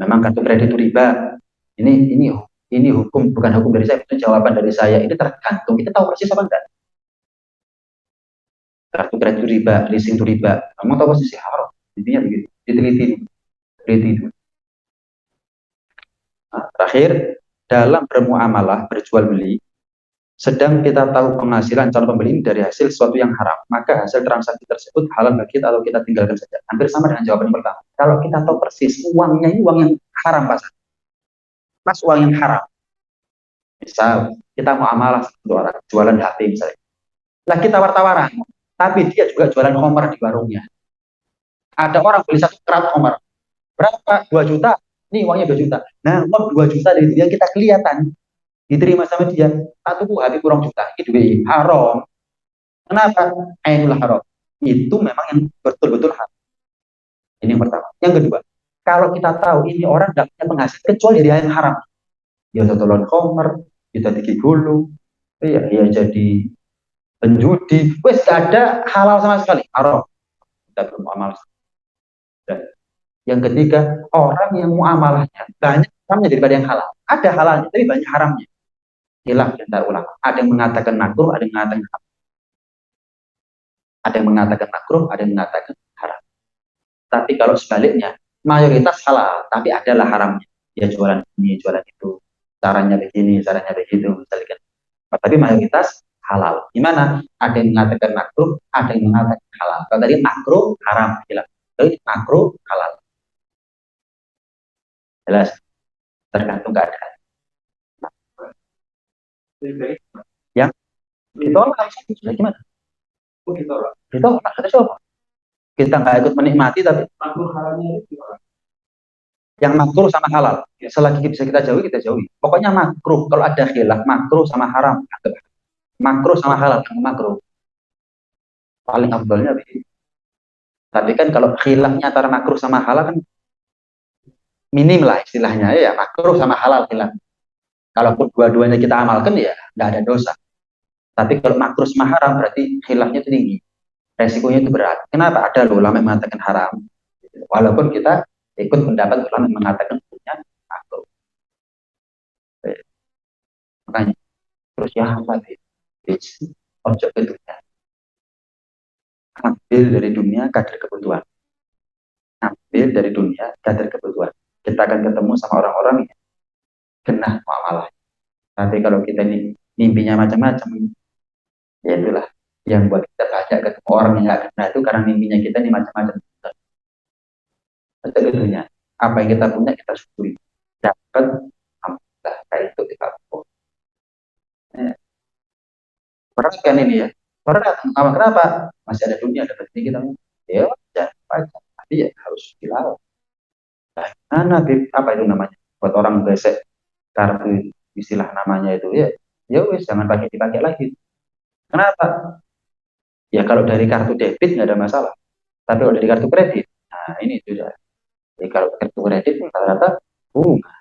memang kartu kredit itu riba. Ini hukum, bukan hukum dari saya, itu jawaban dari saya. Ini tergantung kita tahu persis apa enggak. Kartu kredit itu riba, leasing itu riba. Kamu tahu posisi haram, intinya begitu. Diteliti. Nah, terakhir, dalam bermuamalah, berjual beli, sedang kita tahu penghasilan calon pembeli dari hasil sesuatu yang haram, maka hasil transaksi tersebut halal bagi kita atau kita tinggalkan saja. Hampir sama dengan jawaban yang pertama. Kalau kita tahu persis uangnya ini uang yang haram, Mas uang yang haram. Misal kita mau amalah satu orang jualan HP misalnya, lah kita tawar-tawaran, tapi dia juga jualan homer di warungnya. Ada orang beli satu kerat homer, berapa? 2 juta. Ini uangnya 2 juta. Nah, uang 2 juta dari dia kita kelihatan diterima sama dia. Satu hati kurang juta. Itu haram. Kenapa? Ainul haram. Itu memang yang betul-betul haram. Ini yang pertama. Yang kedua, kalau kita tahu ini orang tidak punya penghasil kecuali dari yang haram. Ya tolong homer, kita tinggi gulu, ya jadi penjudi. Wes gak ada halal sama sekali. Haram. Kita beramal. Dan yang ketiga, orang yang muamalahnya banyak haramnya daripada yang halal. Ada halalnya, tapi banyak haramnya. Hilaf antara ulama. Ada yang mengatakan makruh, ada yang mengatakan haram. Ada yang mengatakan makruh, ada yang mengatakan haram. Tapi kalau sebaliknya, mayoritas halal, tapi adalah haramnya. Ya jualan ini, jualan itu. Caranya begini, caranya begitu. Misalkan. Tapi mayoritas halal. Gimana? Ada yang mengatakan makruh, ada yang mengatakan halal. Kalau tadi makruh, haram. Hilaf. Jadi makruh, halal. Jelas, tergantung keadaan. Yang ditolak, sudah gimana? Ditolak, kata siapa? Kita nggak ikut menikmati, tapi yang makruh sama halal. Selagi bisa kita jauhi, kita jauhi. Pokoknya makruh. Kalau ada khilaf, makruh sama haram. Makruh sama halal, makruh. Paling afdolnya begitu. Tapi kan kalau khilafnya antara makruh sama halal kan minim lah istilahnya ya, makruh sama halal khilaf. Kalaupun dua-duanya kita amalkan ya nggak ada dosa. Tapi kalau makruh sama haram berarti khilafnya itu tinggi. Resikonya itu berat. Kenapa? Ada loh ulama yang mengatakan haram. Walaupun kita ikut pendapat ulama yang mengatakan hukumnya makruh. Makanya terus ya apa sih? Objek itu ambil dari dunia kadar kebutuhan. Ambil dari dunia kadar kebutuhan. Kita akan ketemu sama orang-orang yang genah muamalah. Tapi kalau kita ini mimpinya macam-macam, ya itulah yang buat kita banyak ketemu orang yang nggak genah itu karena mimpinya kita ini macam-macam. Sebetulnya apa yang kita punya kita syukuri. Dapat alhamdulillah kayak itu kita lakukan. Ya. Berat kan ini ya. Berat. Kenapa? Masih ada dunia, ada rezeki kita. Ya, jangan tapi ya harus dilawan. Nah, mana apa itu namanya? Buat orang besek kartu istilah namanya itu ya. Ya wes jangan pakai dipakai lagi. Kenapa? Ya kalau dari kartu debit nggak ada masalah. Tapi kalau dari kartu kredit, nah ini sudah. Jadi kalau kartu kredit rata-rata bunga.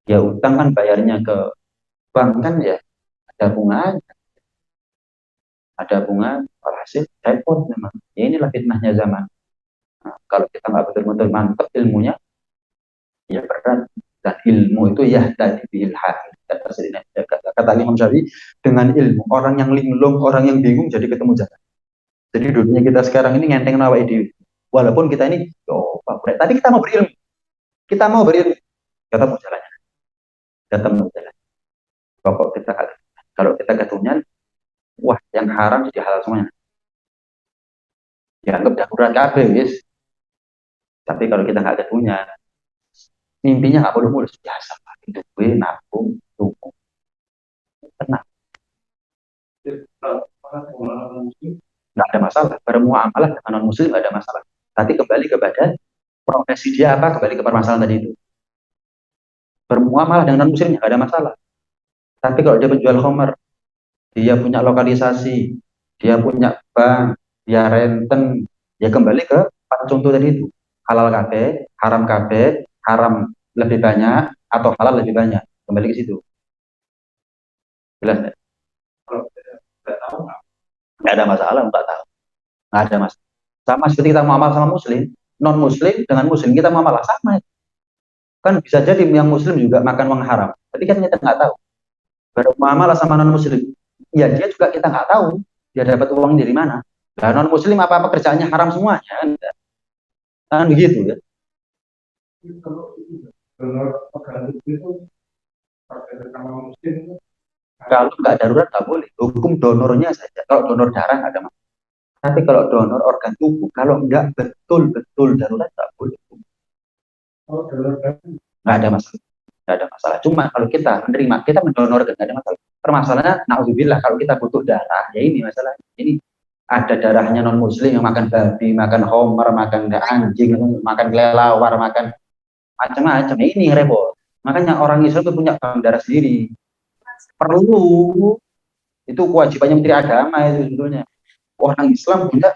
Ya utang kan bayarnya ke bank kan ya ada bunga, alhasil repot memang. Ya inilah fitnahnya zaman. Nah, kalau kita nggak betul-betul mantap ilmunya, ya berat. Dan ilmu itu ya tadi bilhah. Kata Imam Syafi'i, dengan ilmu orang yang linglung, orang yang bingung jadi ketemu jalan. Jadi dunia kita sekarang ini ngenteng nawa ide. Walaupun kita ini, oh, tadi kita mau berilmu, ketemu jalannya, ketemu jalan. Pokok kita kalau kita ketunyan, wah yang haram jadi halal semuanya. Dianggap darurat kabeh, guys. Tapi kalau kita nggak ketunyan, mimpinya nggak mulus-mulus biasa. Itu gue nabung, tunggu, tenang. Nggak ada masalah. Bermuamalah dengan non muslim nggak ada masalah. Tapi kembali kepada profesi dia apa, kembali ke permasalahan tadi itu. Bermuamalah dengan non muslim nggak ada masalah. Tapi kalau dia penjual homer, dia punya lokalisasi, dia punya bank, dia renten, ya kembali ke contoh tadi itu. Halal KB, haram KB, haram lebih banyak atau halal lebih banyak. Kembali ke situ. Jelas nggak? Nggak ada masalah, nggak tahu. Nggak ada masalah. Sama seperti kita muamalah sama muslim, non muslim dengan muslim kita muamalah sama. Kan bisa jadi yang muslim juga makan uang haram. Tapi kan kita nggak tahu. Bermuamalah sama non muslim, ya dia juga kita nggak tahu dia dapat uang dari mana. Nah, non muslim apa kerjaannya haram semuanya kan begitu ya. Kalau nggak darurat nggak boleh. Hukum donornya saja. Kalau donor darah nggak ada masalah. Tapi kalau donor organ tubuh, kalau nggak betul-betul darurat nggak boleh. Nggak ada masalah. Nggak ada masalah. Cuma kalau kita menerima, kita mendonorkan nggak ada masalah. Permasalahannya, naudzubillah kalau kita butuh darah, ya ini masalah. Ini ada darahnya non muslim yang makan babi, makan homer, makan anjing, makan kelelawar, makan macam-macam. Ini yang repot. Makanya orang Islam itu punya bank darah sendiri. Perlu. Itu kewajibannya Menteri Agama itu sebetulnya. Orang Islam punya.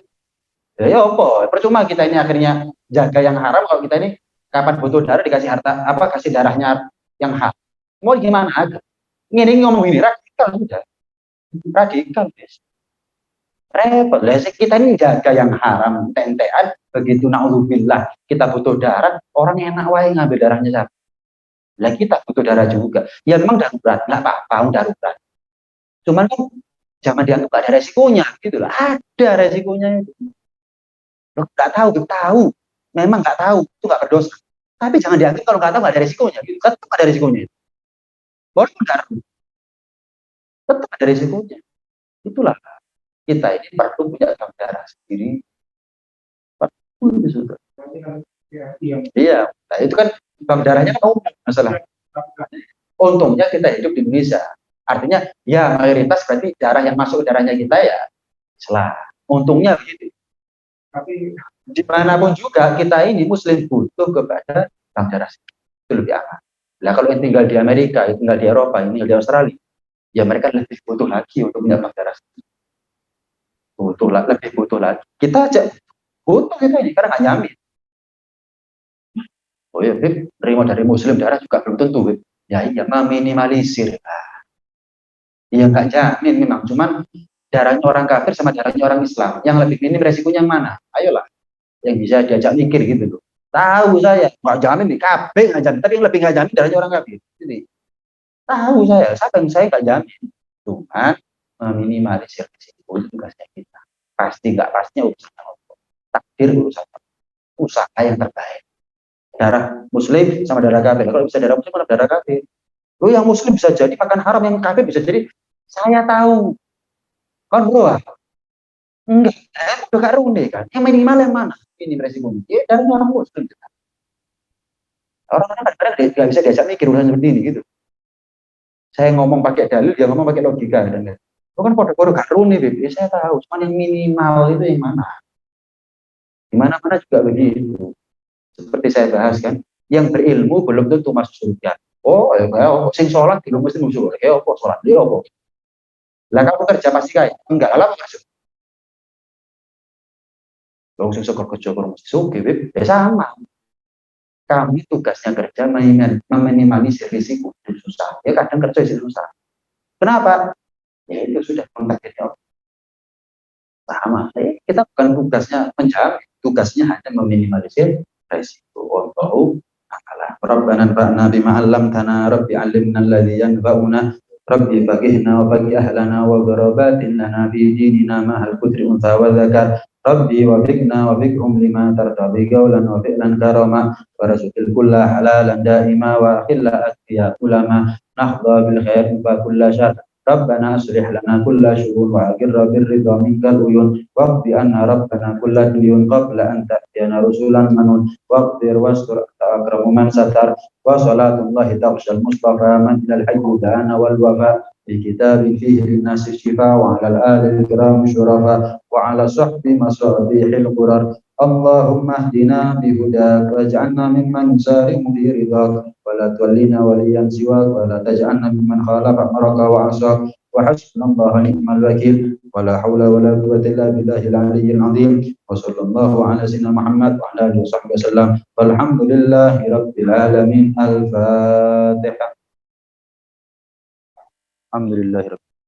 Ya apa? Percuma kita ini akhirnya jaga yang haram kalau kita ini kapan butuh darah dikasih harta apa kasih darahnya yang haram. Mau gimana aja? Ini ngomong ini radikal sudah. Radikal, guys. Repot. Kita ini jaga yang haram, tentean, begitu naudzubillah kita butuh darah, orang enak wae ngambil darahnya siapa? Lah kita butuh darah juga. Ya memang darurat, nggak apa-apa darurat. Cuman kan jangan dianggap gak ada resikonya, gitu lah. Ada resikonya itu. Lo nggak tahu, tahu. Memang nggak tahu, itu nggak berdosa. Tapi jangan dianggap kalau nggak tahu nggak ada resikonya, gitu. Tetap ada resikonya. Boleh darah, tetap ada resikonya. Itulah kita ini perlu punya darah sendiri. Perlu itu sudah. Iya, Nah, itu kan bank darahnya kan umum masalah. Untungnya kita hidup di Indonesia. Artinya ya mayoritas berarti darah yang masuk ke darahnya kita ya Islam. Untungnya begitu. Tapi dimanapun juga kita ini Muslim butuh kepada bank darah itu lebih aman. Nah kalau yang tinggal di Amerika, yang tinggal di Eropa, yang tinggal di Australia, ya mereka lebih butuh lagi untuk punya bank darah. Butuh lebih butuh lagi. Kita aja butuh kita ini karena nggak nyamin. Oh ya, Bib, terima dari Muslim darah juga belum tentu, Bib. Ya iya, meminimalisir. Iya nggak jamin memang, cuman darahnya orang kafir sama darahnya orang Islam, yang lebih minim resikonya yang mana? Ayolah, yang bisa diajak mikir gitu loh. Tahu saya, nggak jamin nih, kafir nggak jamin, tapi yang lebih nggak jamin darahnya orang kafir. Jadi, tahu saya nggak jamin, cuman meminimalisir risiko itu tugasnya kita. Pasti nggak pastinya urusan Allah, takdir urusan usaha yang terbaik. Darah Muslim sama darah kafir, kalau bisa darah Muslim sama darah kafir. Lo yang Muslim bisa jadi makan haram, yang kafir bisa jadi saya tahu kan bro, enggak, udah gak runde kan. Yang minimal yang mana? Ini resikonya. Ya dari orang Muslim. Orang-orang kadang-kadang nggak bisa diajak mikir urusan seperti ini gitu. Saya ngomong pakai dalil, dia ngomong pakai logika dan itu kan kode-kode gak runde, ya saya tahu. Cuman yang minimal itu yang mana? Di mana-mana juga begitu. Seperti saya bahas kan, yang berilmu belum tentu masuk surga. Oh, ya, sing sholat belum mesti masuk surga. Ya, apa sholat? Ya, apa? Lah kamu kerja pasti kaya? Enggak, lah masuk. Wong sing saka kerja kurang mesti sugih, ya sama. Kami tugasnya kerja meminimalisir risiko itu susah. Ya kadang kerja itu susah. Kenapa? Ya itu sudah kontaknya sama. Kita bukan tugasnya menjamin, tugasnya hanya meminimalisir risiko. Wallahu a'lam. Rabbana anfa'na bima 'allamtana, rabbi 'allimna alladhi yanfa'una, rabbi faqihna wa faqih ahlana wa gharabatin lana fi dinina ma'al kutri untha wa dzakar. Rabbi wa fikna wa fikhum lima tartabi qawlan wa fi'lan karama wa razuqil kulla halalan daima wa khilla atqiya ulama nahdha bil khair wa kulla syar. Rabbana aslih lana kulla syurun wa aqirra birridha minkal uyun waqdi anna rabbana kulla duyun qabla an ta'tiyana rusulan manun waqdir wastur akramu man satar wa salatullahi taqshal mustafa man ilal hayyu da'ana wal wafa في كتاب فيه للناس الشفاء وعلى الآل الكرام شرفاء وعلى صحب مصابيح القرر اللهم اهدنا بهداك واجعلنا ممن سارم برضاك ولا تولنا وليا سواك ولا تجعلنا ممن خالف أمرك وعصاك وحسبنا الله ونعم الوكيل ولا حول ولا قوة إلا بالله العلي العظيم وصلى الله على سيدنا محمد وعلى آله وصحبه وسلم والحمد لله رب العالمين. الفاتحة. Alhamdulillah.